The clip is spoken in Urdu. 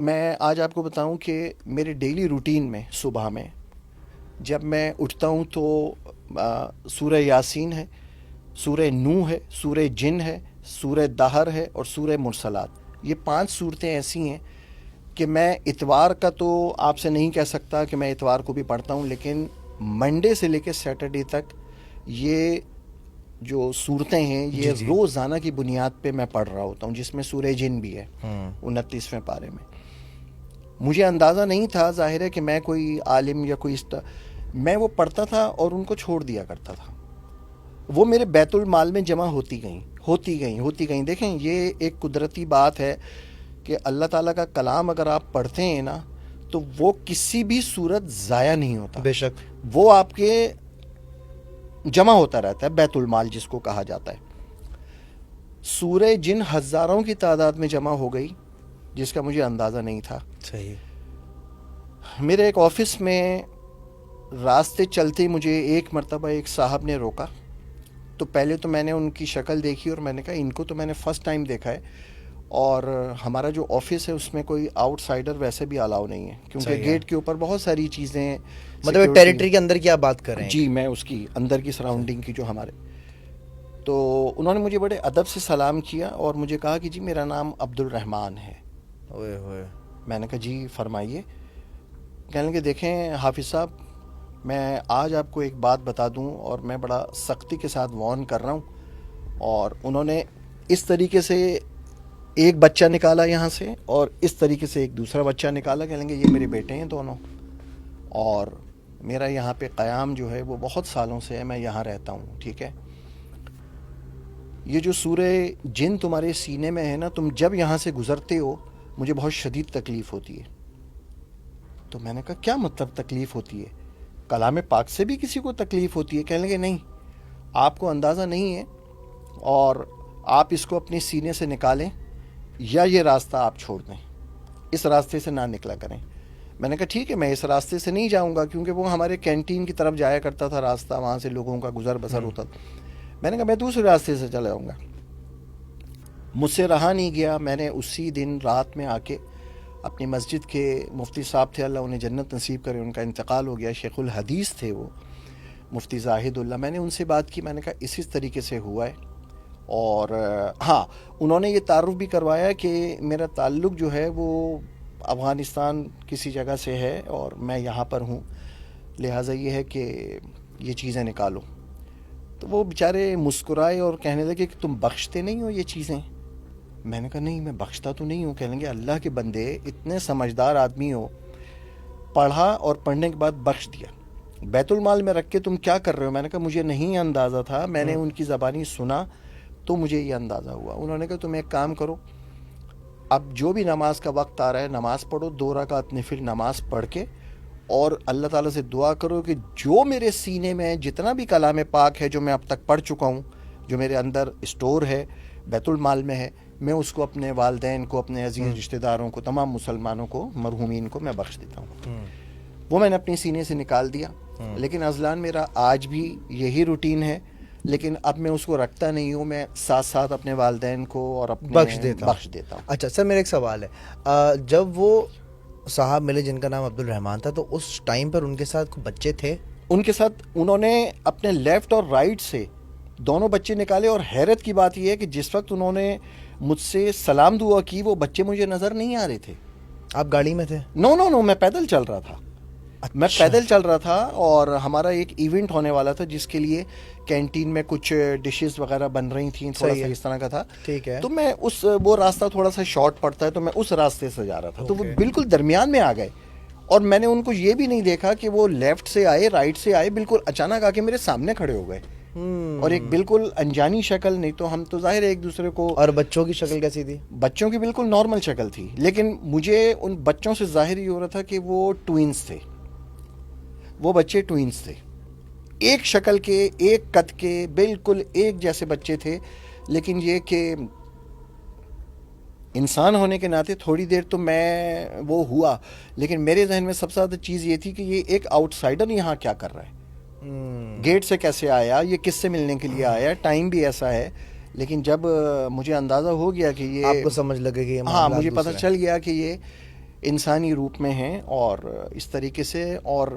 میں آج آپ کو بتاؤں کہ میرے ڈیلی روٹین میں صبح میں جب میں اٹھتا ہوں تو سورہ یاسین ہے، سورہ نوح ہے، سورہ جن ہے، سورہ دہر ہے اور سورہ مرسلات۔ یہ 5 صورتیں ایسی ہیں کہ میں اتوار کا تو آپ سے نہیں کہہ سکتا کہ میں اتوار کو بھی پڑھتا ہوں، لیکن منڈے سے لے کے سیٹرڈے تک یہ جو صورتیں ہیں یہ جی روزانہ کی بنیاد پہ میں پڑھ رہا ہوتا ہوں، جس میں سورہ جن بھی ہے 29ویں پارے میں۔ مجھے اندازہ نہیں تھا، ظاہر ہے کہ میں کوئی عالم یا کوئی میں وہ پڑھتا تھا اور ان کو چھوڑ دیا کرتا تھا، وہ میرے بیت المال میں جمع ہوتی گئیں۔ دیکھیں یہ ایک قدرتی بات ہے کہ اللہ تعالیٰ کا کلام اگر آپ پڑھتے ہیں نا تو وہ کسی بھی صورت ضائع نہیں ہوتا، بے شک وہ آپ کے جمع ہوتا رہتا ہے، بیت المال جس کو کہا جاتا ہے۔ سورہ جن ہزاروں کی تعداد میں جمع ہو گئی، جس کا مجھے اندازہ نہیں تھا۔ صحیح۔ میرے ایک آفس میں راستے چلتے مجھے ایک مرتبہ ایک صاحب نے روکا، تو پہلے تو میں نے ان کی شکل دیکھی اور میں نے کہا ان کو تو میں نے فرسٹ ٹائم دیکھا ہے، اور ہمارا جو آفس ہے اس میں کوئی آؤٹ سائڈر ویسے بھی الاؤ نہیں ہے، کیونکہ گیٹ کے اوپر بہت ساری چیزیں، مطلب ٹیریٹری کے اندر کی آپ بات کر رہے ہیں؟ جی، میں اس کی اندر کی سراؤنڈنگ کی جو ہمارے، تو انہوں نے مجھے بڑے ادب سے سلام کیا اور مجھے کہا کہ جی میرا نام عبد الرحمن ہے۔ اوئے ہوئے۔ میں نے کہا جی فرمائیے۔ کہنے لگے دیکھیں حافظ صاحب، میں آج آپ کو ایک بات بتا دوں اور میں بڑا سختی کے ساتھ وارن کر رہا ہوں، اور انہوں نے اس طریقے سے ایک بچہ نکالا یہاں سے اور اس طریقے سے ایک دوسرا بچہ نکالا، کہنے لگے یہ میرے بیٹے ہیں دونوں، اور میرا یہاں پہ قیام جو ہے وہ بہت سالوں سے ہے، میں یہاں رہتا ہوں، ٹھیک ہے۔ یہ جو سورہ جن تمہارے سینے میں ہے نا، تم جب یہاں سے گزرتے ہو مجھے بہت شدید تکلیف ہوتی ہے۔ تو میں نے کہا کیا مطلب تکلیف ہوتی ہے؟ کلام پاک سے بھی کسی کو تکلیف ہوتی ہے؟ کہنے لگے نہیں، آپ کو اندازہ نہیں ہے، اور آپ اس کو اپنے سینے سے نکالیں یا یہ راستہ آپ چھوڑ دیں، اس راستے سے نہ نکلا کریں۔ میں نے کہا ٹھیک ہے، میں اس راستے سے نہیں جاؤں گا، کیونکہ وہ ہمارے کینٹین کی طرف جایا کرتا تھا راستہ، وہاں سے لوگوں کا گزر بسر ہوتا تھا۔ میں نے کہا میں دوسرے راستے سے چلا جاؤں گا۔ مجھ سے رہا نہیں گیا، میں نے اسی دن رات میں آ کے اپنی مسجد کے مفتی صاحب تھے، اللہ انہیں جنت نصیب کرے، ان کا انتقال ہو گیا، شیخ الحدیث تھے وہ، مفتی زاہد اللہ، میں نے ان سے بات کی، میں نے کہا اسی طریقے سے ہوا ہے، اور ہاں انہوں نے یہ تعارف بھی کروایا کہ میرا تعلق جو ہے وہ افغانستان کسی جگہ سے ہے اور میں یہاں پر ہوں، لہٰذا یہ ہے کہ یہ چیزیں نکالو۔ تو وہ بیچارے مسکرائے اور کہنے لگے کہ تم بخشتے نہیں ہو یہ چیزیں؟ میں نے کہا نہیں، میں بخشتا تو نہیں ہوں۔ کہنے لگے اللہ کے بندے، اتنے سمجھدار آدمی ہو، پڑھا اور پڑھنے کے بعد بخش دیا، بیت المال میں رکھ کے تم کیا کر رہے ہو؟ میں نے کہا مجھے نہیں اندازہ تھا، میں نے ان کی زبانی سنا تو مجھے یہ اندازہ ہوا۔ انہوں نے کہا تم ایک کام کرو، اب جو بھی نماز کا وقت آ رہا ہے نماز پڑھو، 2 رکعت نفل نماز پڑھ کے، اور اللہ تعالیٰ سے دعا کرو کہ جو میرے سینے میں جتنا بھی کلام پاک ہے جو میں اب تک پڑھ چکا ہوں، جو میرے اندر اسٹور ہے، بیت المال میں ہے، میں اس کو اپنے والدین کو، اپنے عزیز رشتہ داروں کو، تمام مسلمانوں کو، مرحومین کو میں بخش دیتا ہوں۔ وہ میں نے اپنے سینے سے نکال دیا، لیکن اذلان میرا آج بھی یہی روٹین ہے، لیکن اب میں اس کو رکھتا نہیں ہوں، میں ساتھ ساتھ اپنے والدین کو اور اپنے بخش دیتا ہوں۔ اچھا سر، میرا ایک سوال ہے، جب وہ صاحب ملے جن کا نام عبد الرحمن تھا، تو اس ٹائم پر ان کے ساتھ کوئی بچے تھے؟ ان کے ساتھ انہوں نے اپنے لیفٹ اور رائٹ سے دونوں بچے نکالے، اور حیرت کی بات یہ ہے کہ جس وقت انہوں نے مجھ سے سلام دعا کی وہ بچے مجھے نظر نہیں آ رہے تھے۔ آپ گاڑی میں تھے؟ نو، میں پیدل چل رہا تھا، میں پیدل چل رہا تھا، اور ہمارا ایک ایونٹ ہونے والا تھا جس کے لیے کینٹین میں کچھ ڈشز وغیرہ بن رہی تھیں، تھوڑا سا اس طرح کا تھا، ٹھیک ہے۔ تو میں وہ راستہ تھوڑا سا شارٹ پڑتا ہے تو میں اس راستے سے جا رہا تھا، تو وہ بالکل درمیان میں آ گئے، اور میں نے ان کو یہ بھی نہیں دیکھا کہ وہ لیفٹ سے آئے رائٹ سے آئے، بالکل اچانک آ کے میرے سامنے کھڑے ہو گئے، اور ایک بالکل انجانی شکل، نہیں تو ہم تو ظاہر ایک دوسرے کو۔ اور بچوں کی شکل کیسی تھی؟ بچوں کی بالکل نارمل شکل تھی، لیکن مجھے ان بچوں سے ظاہر یہ ہو رہا تھا کہ وہ ٹوینز تھے، وہ بچے ٹوینز تھے، ایک شکل کے، ایک قد کے، بالکل ایک جیسے بچے تھے، لیکن یہ کہ انسان ہونے کے ناطے تھوڑی دیر تو میں وہ ہوا، لیکن میرے ذہن میں سب سے زیادہ چیز یہ تھی کہ یہ ایک آؤٹ سائڈر یہاں کیا کر رہا ہے، گیٹ سے کیسے آیا، یہ کس سے ملنے کے لیے آیا، ٹائم بھی ایسا ہے۔ لیکن جب مجھے اندازہ ہو گیا کہ یہ، آپ کو سمجھ لگے کہ ہاں مجھے پتہ چل گیا کہ یہ انسانی روپ میں ہیں اور اس طریقے سے. اور